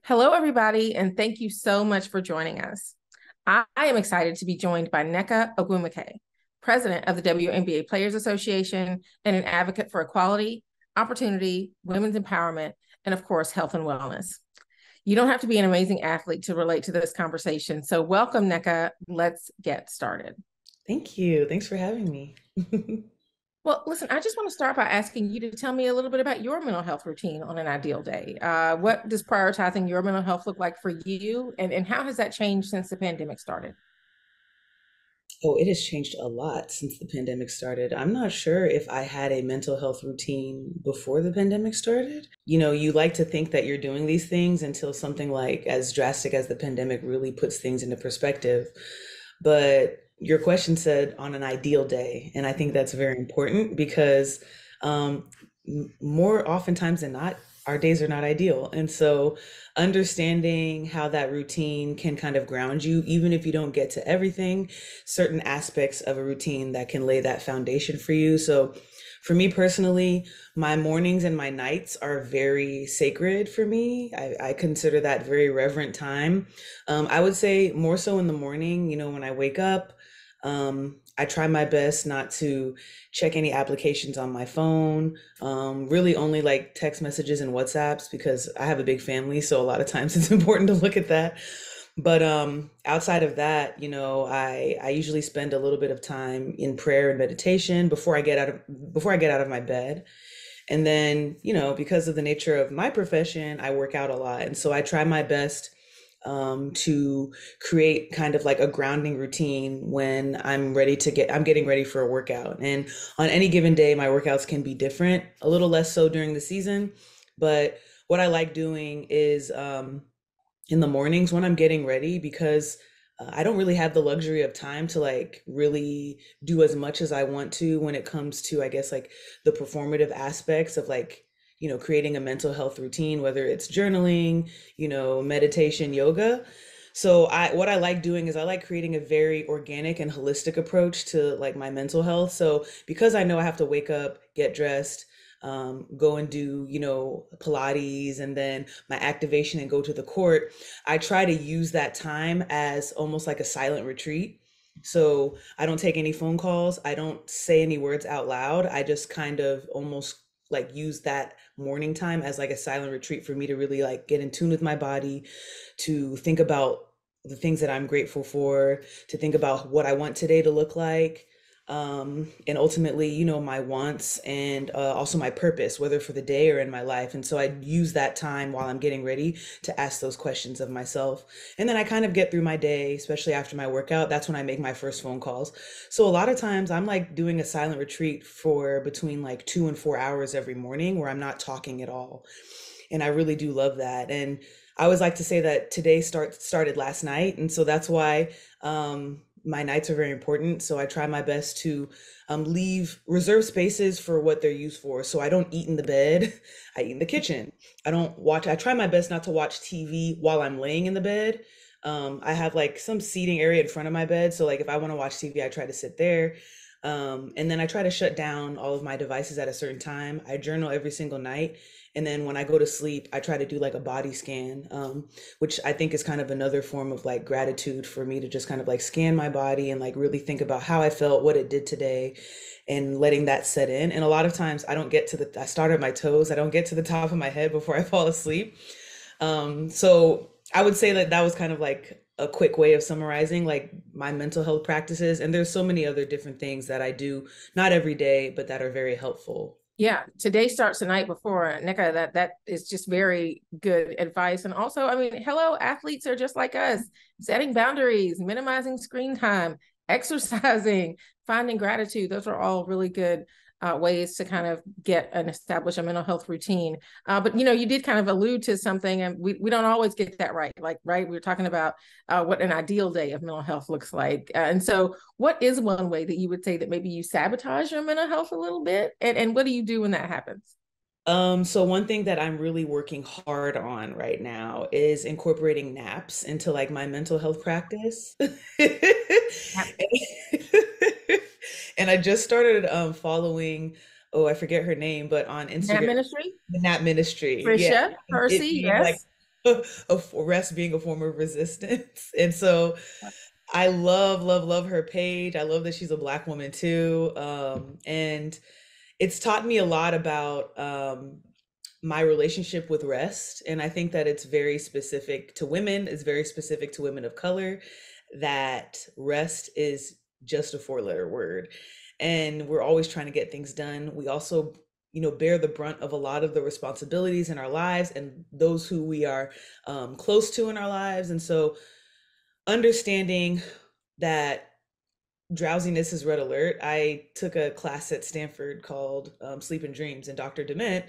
Hello, everybody, and thank you so much for joining us. I am excited to be joined by Nneka Ogwumike, president of the WNBA Players Association and an advocate for equality, opportunity, women's empowerment, and of course, health and wellness. You don't have to be an amazing athlete to relate to this conversation. So welcome, Nneka. Let's get started. Thank you. Thanks for having me. Well, listen, I just want to start by asking you to tell me a little bit about your mental health routine on an ideal day. What does prioritizing your mental health look like for you? And how has that changed since the pandemic started? Oh, it has changed a lot since the pandemic started. I'm not sure if I had a mental health routine before the pandemic started. You like to think that you're doing these things until something like as drastic as the pandemic really puts things into perspective. But your question said on an ideal day, and I think that's very important because um, more oftentimes than not, our days are not ideal. And so understanding how that routine can kind of ground you, even if you don't get to everything, certain aspects of a routine that can lay that foundation for you. So for me personally, my mornings and my nights are very sacred for me. I consider that very reverent time. I would say more so in the morning, when I wake up. I try my best not to check any applications on my phone. Really only like text messages and WhatsApps because I have a big family, so a lot of times it's important to look at that. But outside of that, I usually spend a little bit of time in prayer and meditation before I get out of my bed. And then, because of the nature of my profession, I work out a lot. And so I try my best to create kind of like a grounding routine when I'm getting ready for a workout. And on any given day, my workouts can be different, a little less so during the season. But what I like doing is in the mornings when I'm getting ready because I don't really have the luxury of time to like really do as much as I want to when it comes to, I guess, like the performative aspects of like, creating a mental health routine, whether it's journaling, meditation, yoga. So what I like doing is I like creating a very organic and holistic approach to like my mental health. So because I know I have to wake up, get dressed, go and do, Pilates and then my activation and go to the court, I try to use that time as almost like a silent retreat. So I don't take any phone calls. I don't say any words out loud. I just kind of almost like use that morning time as like a silent retreat for me to really like get in tune with my body, to think about the things that I'm grateful for, to think about what I want today to look like, and ultimately, my wants and also my purpose, whether for the day or in my life. And so I use that time while I'm getting ready to ask those questions of myself. And then I kind of get through my day, especially after my workout. That's when I make my first phone calls. So a lot of times I'm like doing a silent retreat for between like 2 and 4 hours every morning where I'm not talking at all. And I really do love that. And I always like to say that today started last night. And so that's why my nights are very important. So I try my best to leave reserve spaces for what they're used for. So I don't eat in the bed. I eat in the kitchen. I try my best not to watch TV while I'm laying in the bed. I have like some seating area in front of my bed. So like if I want to watch TV, I try to sit there. And then I try to shut down all of my devices at a certain time. I journal every single night. And then when I go to sleep, I try to do like a body scan, which I think is kind of another form of like gratitude for me to just kind of like scan my body and like really think about how I felt, what it did today, and letting that set in. And a lot of times I start at my toes, I don't get to the top of my head before I fall asleep. So I would say that that was kind of like a quick way of summarizing like my mental health practices. And there's so many other different things that I do, not every day, but that are very helpful. Yeah, today starts the night before. Nneka, that is just very good advice. And also, I mean, hello, athletes are just like us, setting boundaries, minimizing screen time, exercising, finding gratitude. Those are all really good ways to kind of get and establish a mental health routine. But you did kind of allude to something, and we don't always get that right. Like, right, we were talking about what an ideal day of mental health looks like. And so what is one way that you would say that maybe you sabotage your mental health a little bit? And what do you do when that happens? So one thing that I'm really working hard on right now is incorporating naps into like my mental health practice. And I just started following, I forget her name, but on That Instagram, ministry, the Nap Ministry. Yeah. Trisha, It Percy, being like yes. of rest being a form of resistance. And so I love her page. I love that she's a Black woman too. And it's taught me a lot about my relationship with rest. And I think that it's very specific to women, it's very specific to women of color, that rest is just a four-letter word. And we're always trying to get things done. We also, bear the brunt of a lot of the responsibilities in our lives and those who we are close to in our lives. And so understanding that drowsiness is red alert. I took a class at Stanford called Sleep and Dreams, and Dr. Dement,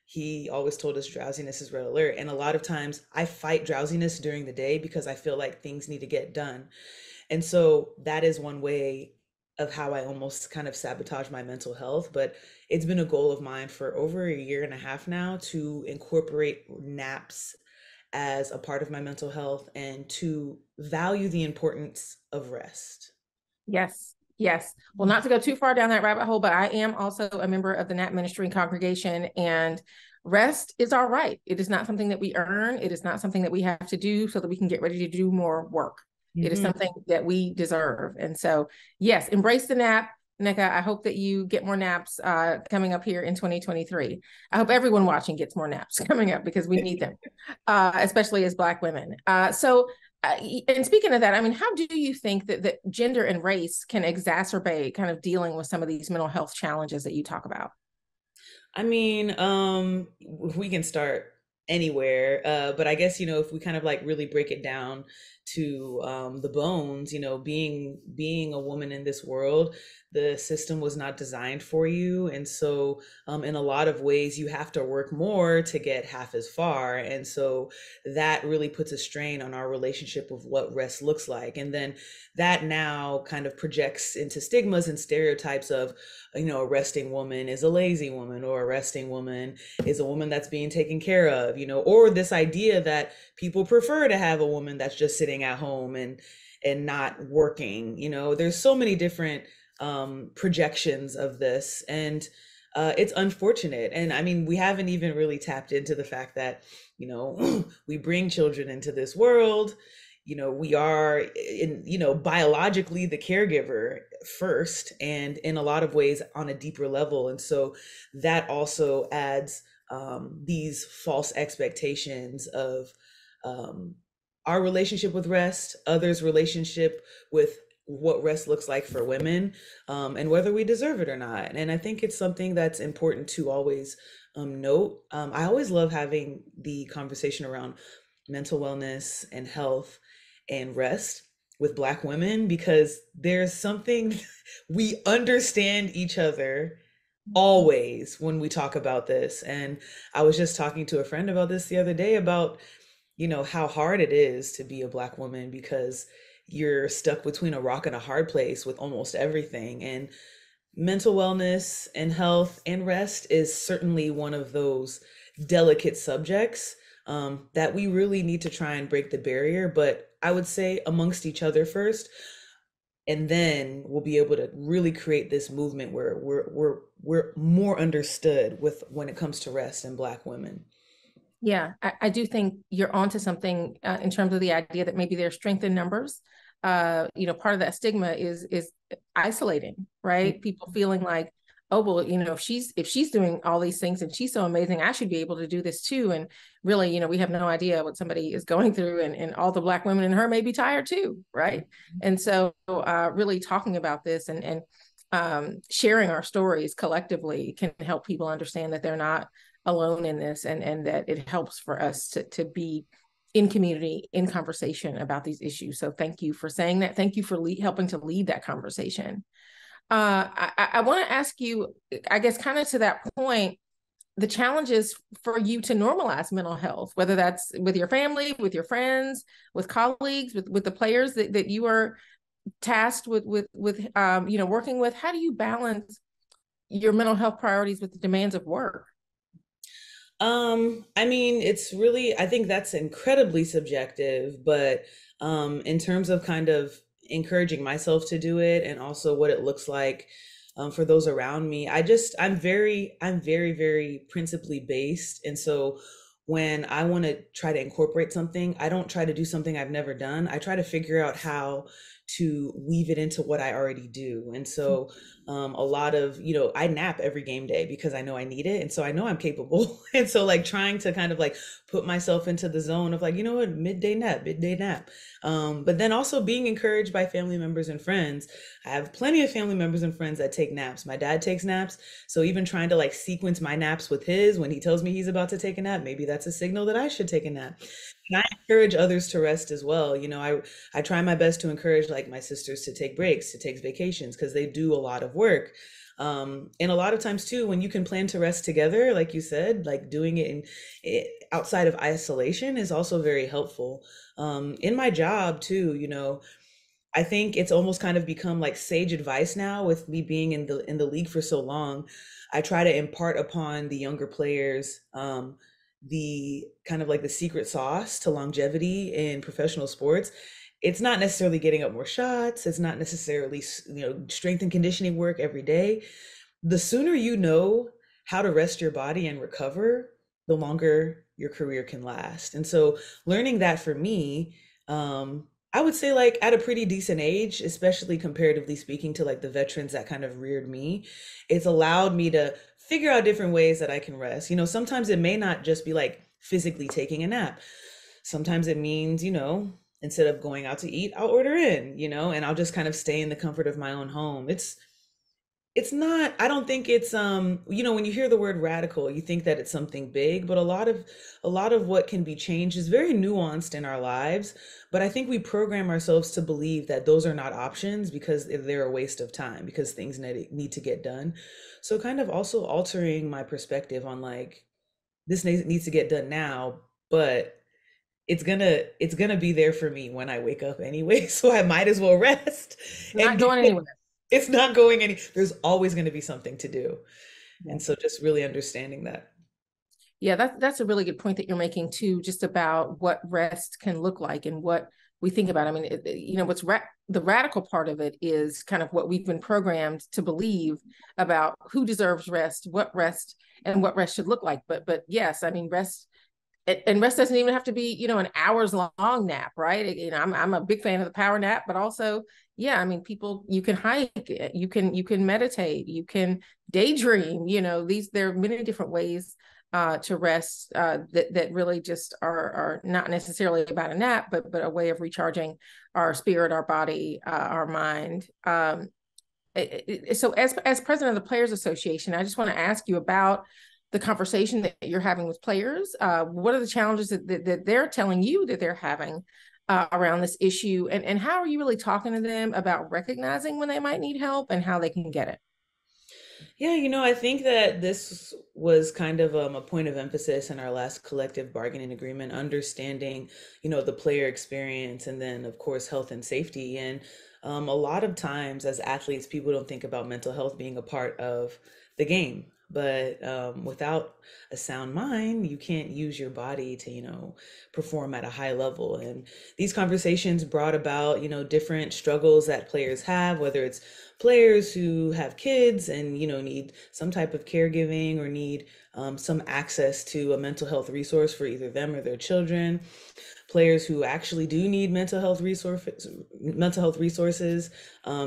he always told us drowsiness is red alert. And a lot of times I fight drowsiness during the day because I feel like things need to get done. And so that is one way of how I almost kind of sabotage my mental health. But it's been a goal of mine for over a year and a half now to incorporate naps as a part of my mental health and to value the importance of rest. Yes. Yes. Well, not to go too far down that rabbit hole, but I am also a member of the NAP ministry and congregation, and rest is our right. It is not something that we earn. It is not something that we have to do so that we can get ready to do more work. It is something that we deserve. And so, yes, embrace the nap. Nneka, I hope that you get more naps coming up here in 2023. I hope everyone watching gets more naps coming up because we need them, especially as Black women. And speaking of that, I mean, how do you think that gender and race can exacerbate kind of dealing with some of these mental health challenges that you talk about? I mean, we can start anywhere, but I guess, if we kind of like really break it down to the bones, being a woman in this world, the system was not designed for you. And so in a lot of ways, you have to work more to get half as far. And so that really puts a strain on our relationship of what rest looks like. And then that now kind of projects into stigmas and stereotypes of, a resting woman is a lazy woman, or a resting woman is a woman that's being taken care of, or this idea that people prefer to have a woman that's just sitting at home and not working. There's so many different projections of this, and it's unfortunate. And I mean, we haven't even really tapped into the fact that, we bring children into this world. We are biologically the caregiver first, and in a lot of ways on a deeper level. And so that also adds these false expectations of our relationship with rest, others' relationship with what rest looks like for women, and whether we deserve it or not. And I think it's something that's important to always note. I always love having the conversation around mental wellness and health and rest with Black women, because there's something we understand each other always when we talk about this. And I was just talking to a friend about this the other day about, how hard it is to be a Black woman, because you're stuck between a rock and a hard place with almost everything. And mental wellness and health and rest is certainly one of those delicate subjects that we really need to try and break the barrier. But I would say amongst each other first, and then we'll be able to really create this movement where we're more understood with when it comes to rest and Black women. Yeah, I do think you're onto something in terms of the idea that maybe there's strength in numbers. Part of that stigma is isolating, right? People feeling like, oh, well, if she's doing all these things and she's so amazing, I should be able to do this too. And really, we have no idea what somebody is going through, and all the Black women in her may be tired too, right? And so really talking about this and sharing our stories collectively can help people understand that they're not alone in this, and that it helps for us to be in community, in conversation about these issues. So thank you for saying that. Thank you for helping to lead that conversation. I want to ask you, I guess, kind of to that point, the challenges for you to normalize mental health, whether that's with your family, with your friends, with colleagues, with the players that you are tasked with working with. How do you balance your mental health priorities with the demands of work? I mean, it's really, I think that's incredibly subjective, but in terms of kind of encouraging myself to do it, and also what it looks like for those around me, I'm very, very principally based. And so when I want to try to incorporate something, I don't try to do something I've never done. I try to figure out how to weave it into what I already do. And so a lot of, I nap every game day because I know I need it. And so I know I'm capable. And so like trying to kind of like put myself into the zone of like, you know what, midday nap, midday nap. But then also being encouraged by family members and friends. I have plenty of family members and friends that take naps. My dad takes naps. So even trying to like sequence my naps with his when he tells me he's about to take a nap, maybe that's a signal that I should take a nap. And I encourage others to rest as well. I try my best to encourage like my sisters to take breaks, to take vacations because they do a lot of work. And a lot of times too, when you can plan to rest together, like you said, like doing it outside of isolation is also very helpful. In my job too, I think it's almost kind of become like sage advice now with me being in the league for so long. I try to impart upon the younger players the kind of like the secret sauce to longevity in professional sports. It's not necessarily getting up more shots. It's not necessarily, strength and conditioning work every day. The sooner you know how to rest your body and recover, the longer your career can last. And so learning that for me, I would say like at a pretty decent age, especially comparatively speaking to like the veterans that kind of reared me, it's allowed me to figure out different ways that I can rest. Sometimes it may not just be like physically taking a nap. Sometimes it means, instead of going out to eat, I'll order in, and I'll just kind of stay in the comfort of my own home. It's not, I don't think it's when you hear the word radical, you think that it's something big, but a lot of what can be changed is very nuanced in our lives. But I think we program ourselves to believe that those are not options because they're a waste of time because things need to get done. So kind of also altering my perspective on like this needs to get done now, but it's gonna be there for me when I wake up anyway, so I might as well rest Not and get going it. anywhere. It's not going any, there's always going to be something to do. Yeah. And so just really understanding that. Yeah, that's a really good point that you're making too, just about what rest can look like and what we think about. I mean, the radical part of it is kind of what we've been programmed to believe about who deserves rest, and what rest should look like. But yes, I mean, rest doesn't even have to be, an hours long nap, right? I'm a big fan of the power nap, but also, yeah, I mean, you can hike, you can meditate, you can daydream, there are many different ways to rest that really just are not necessarily about a nap, but a way of recharging our spirit, our body, our mind. So as president of the Players Association, I just want to ask you about the conversation that you're having with players. What are the challenges that they're telling you that they're having around this issue? And how are you really talking to them about recognizing when they might need help and how they can get it? Yeah, I think that this was kind of a point of emphasis in our last collective bargaining agreement, understanding, the player experience and then, of course, health and safety. And a lot of times as athletes, people don't think about mental health being a part of the game. But without a sound mind, you can't use your body to, perform at a high level. And these conversations brought about, different struggles that players have, whether it's players who have kids and need some type of caregiving or need some access to a mental health resource for either them or their children, players who actually do need mental health resources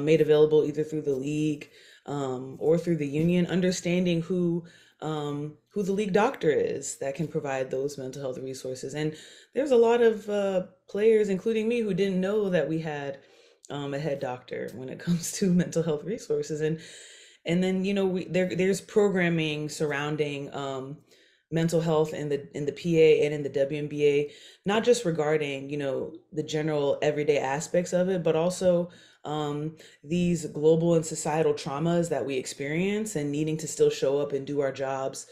made available either through the league or through the union, understanding who the league doctor is that can provide those mental health resources. And there's a lot of players, including me, who didn't know that we had a head doctor when it comes to mental health resources. And then there's programming surrounding mental health in the PA and in the WNBA, not just regarding the general everyday aspects of it, but also these global and societal traumas that we experience and needing to still show up and do our jobs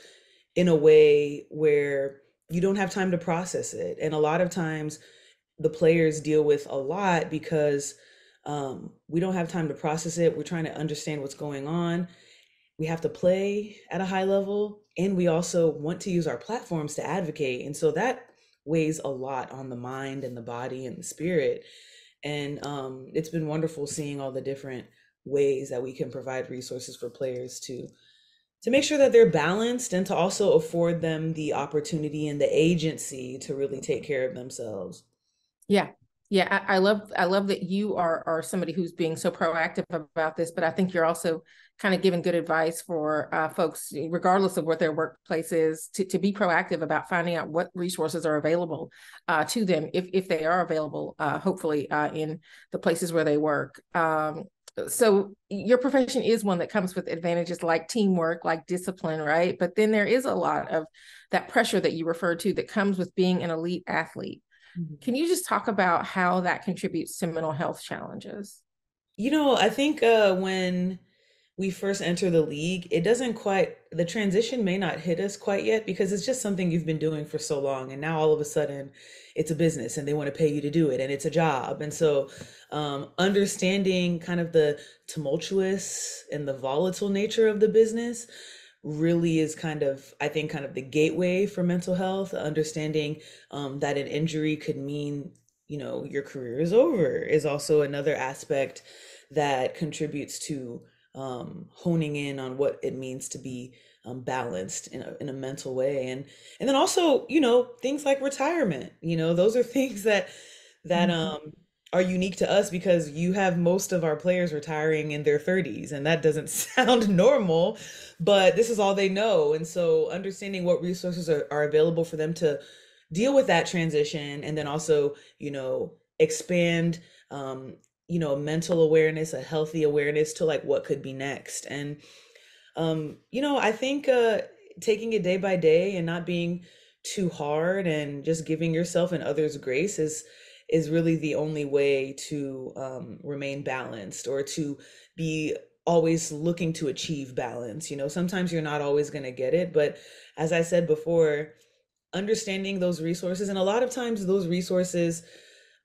in a way where you don't have time to process it. And a lot of times the players deal with a lot because we don't have time to process it. We're trying to understand what's going on. We have to play at a high level, and we also want to use our platforms to advocate. And so that weighs a lot on the mind and the body and the spirit. And it's been wonderful seeing all the different ways that we can provide resources for players to to make sure that they're balanced and to also afford them the opportunity and the agency to really take care of themselves. Yeah. Yeah, I love that you are somebody who's being so proactive about this, but I think you're also kind of giving good advice for folks, regardless of what their workplace is, to be proactive about finding out what resources are available to them if they are available, hopefully in the places where they work. So your profession is one that comes with advantages like teamwork, like discipline, right? But then there is a lot of that pressure that you referred to that comes with being an elite athlete. Can you just talk about how that contributes to mental health challenges? I think when we first enter the league, it doesn't quite, the transition may not hit us quite yet because it's just something you've been doing for so long. And now all of a sudden it's a business and they want to pay you to do it and it's a job. And so understanding kind of the tumultuous and the volatile nature of the business really is kind of, I think, kind of the gateway for mental health. Understanding that an injury could mean, your career is over is also another aspect that contributes to honing in on what it means to be balanced in a mental way. And then also, things like retirement, those are things that are unique to us because you have most of our players retiring in their 30s, and that doesn't sound normal, but this is all they know. And so understanding what resources are available for them to deal with that transition, and then also, expand mental awareness, a healthy awareness to like what could be next. And I think taking it day by day and not being too hard and just giving yourself and others grace is really the only way to remain balanced or to be always looking to achieve balance. Sometimes you're not always going to get it, but as I said before, understanding those resources, and a lot of times those resources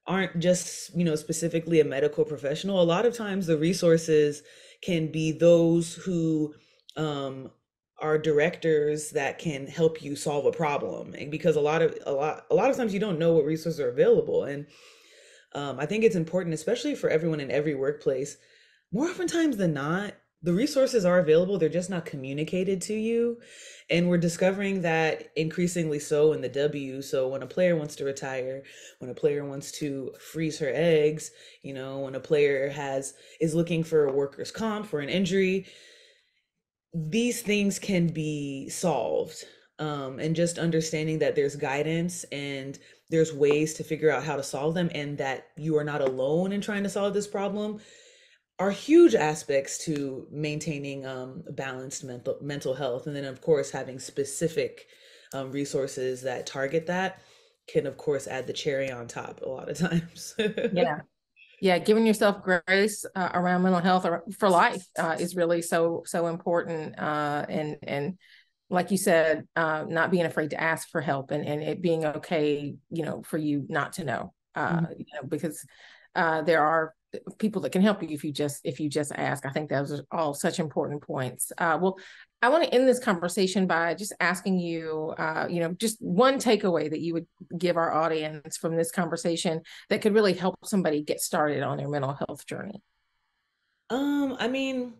aren't just, specifically a medical professional. A lot of times the resources can be those who are directors that can help you solve a problem. And because a lot of times you don't know what resources are available. And I think it's important, especially for everyone in every workplace, more oftentimes than not, the resources are available, they're just not communicated to you. And we're discovering that increasingly so in the W. So when a player wants to retire, when a player wants to freeze her eggs, when a player is looking for a workers' comp for an injury, these things can be solved. And just understanding that there's guidance and there's ways to figure out how to solve them, and that you are not alone in trying to solve this problem, are huge aspects to maintaining balanced mental health. And then, of course, having specific resources that target that can, of course, add the cherry on top a lot of times. Yeah. Yeah, giving yourself grace around mental health for life is really so important. And like you said, not being afraid to ask for help, and it being okay, for you not to know, because there are people that can help you if you just ask. I think those are all such important points. Well, I want to end this conversation by just asking you, just one takeaway that you would give our audience from this conversation that could really help somebody get started on their mental health journey. I mean,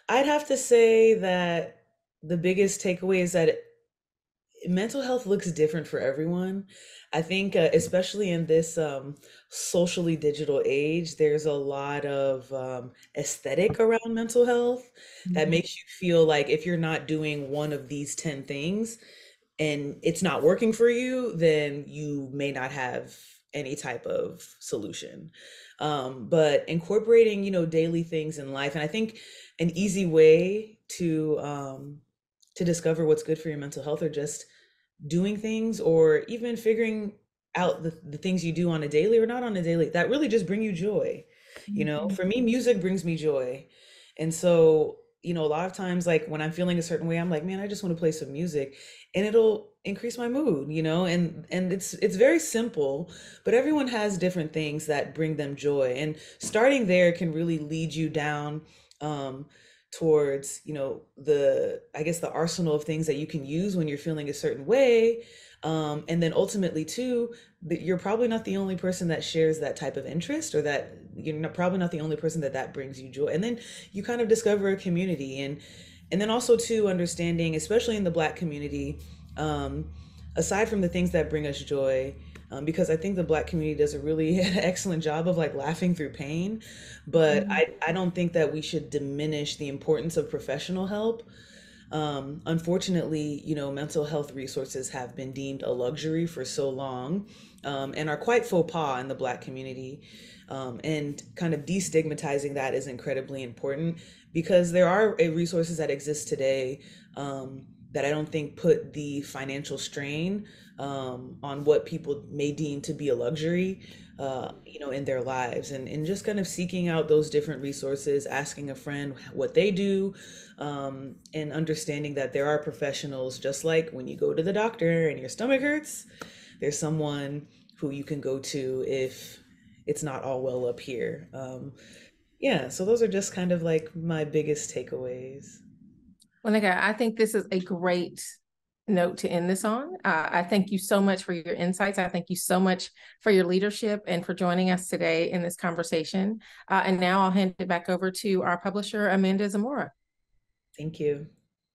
I'd have to say that the biggest takeaway is that mental health looks different for everyone. I think, especially in this socially digital age, there's a lot of aesthetic around mental health that Mhm. makes you feel like if you're not doing one of these 10 things and it's not working for you, then you may not have any type of solution. But incorporating, daily things in life, and I think an easy way to discover what's good for your mental health, or just doing things, or even figuring out the things you do on a daily or not on a daily that really just bring you joy. Mhm. For me, music brings me joy. And so, a lot of times, like when I'm feeling a certain way, I'm like, man, I just want to play some music, and it'll increase my mood, and it's very simple, but everyone has different things that bring them joy. And starting there can really lead you down um towards, the, I guess, the arsenal of things that you can use when you're feeling a certain way. And then ultimately too, that you're probably not the only person that shares that type of interest, or that probably not the only person that brings you joy. And then you kind of discover a community, And then also too understanding, especially in the Black community, um, aside from the things that bring us joy, because I think the Black community does a really excellent job of like laughing through pain, but Mhm. I don't think that we should diminish the importance of professional help. Unfortunately, mental health resources have been deemed a luxury for so long, and are quite faux pas in the Black community. And kind of destigmatizing that is incredibly important because there are resources that exist today, that I don't think put the financial strain on what people may deem to be a luxury, in their lives, and just kind of seeking out those different resources, asking a friend what they do, and understanding that there are professionals, just like when you go to the doctor and your stomach hurts, there's someone who you can go to if it's not all well up here. Yeah, so those are just kind of like my biggest takeaways. Well, Nneka, I think this is a great note to end this on. I thank you so much for your insights. I thank you so much for your leadership and for joining us today in this conversation. And now I'll hand it back over to our publisher, Amanda Zamora. Thank you.